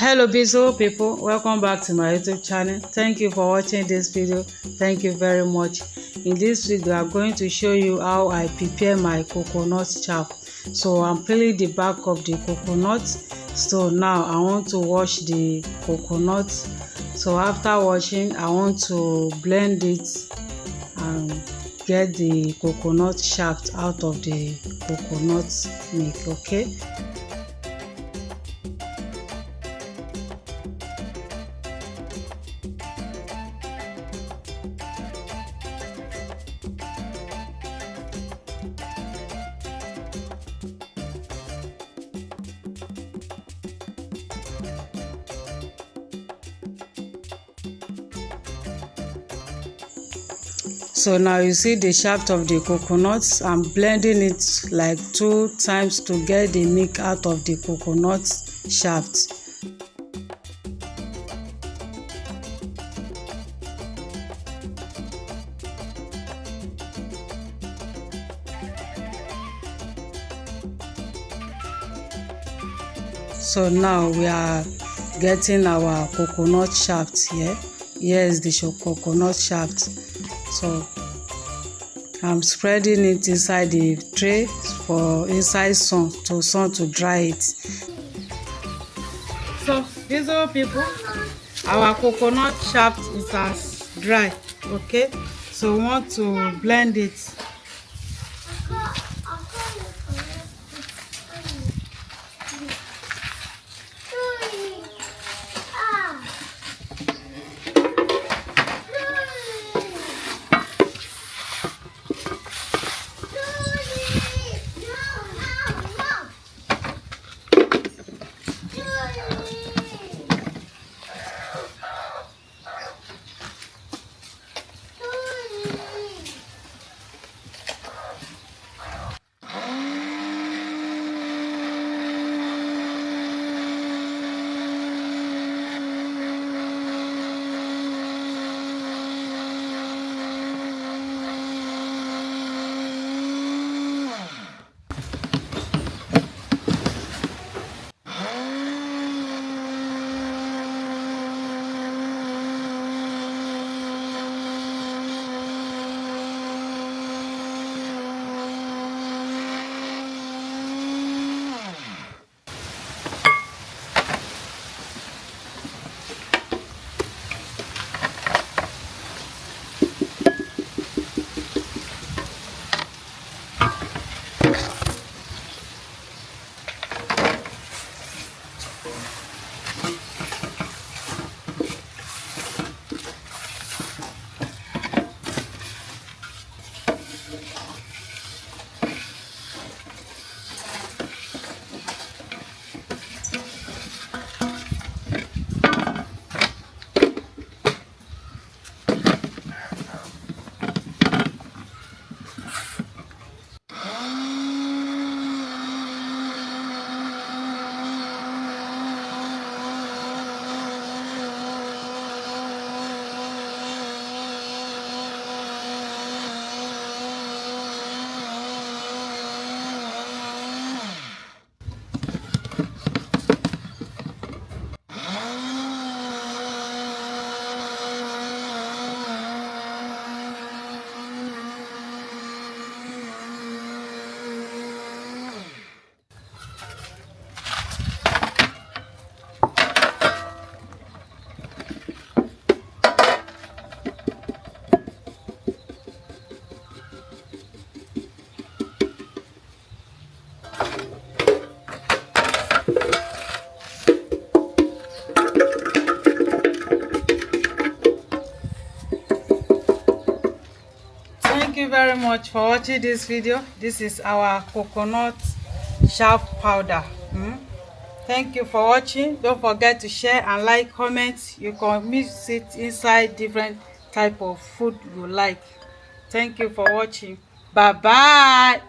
Hello beautiful people, welcome back to my YouTube channel. Thank you for watching this video. Thank you very much. In this video I'm going to show you how I prepare my coconut chaff. So I'm peeling the back of the coconut. So now I want to wash the coconut. So after washing, I want to blend it and get the coconut shaft out of the coconut milk. Okay. So now you see the shaft of the coconut. I'm blending it like 2 times to get the milk out of the coconut shaft. So now we are getting our coconut shaft here. Here is the coconut shaft. So I'm spreading it inside the tray for inside sun to dry it. So these are people, our coconut shaft is as dry. Okay, so we want to blend it. Thank you very much for watching this video. This is our coconut chaff powder. Thank you for watching. Don't forget to share and like, comment. You can mix it inside different type of food you like. Thank you for watching. Bye bye.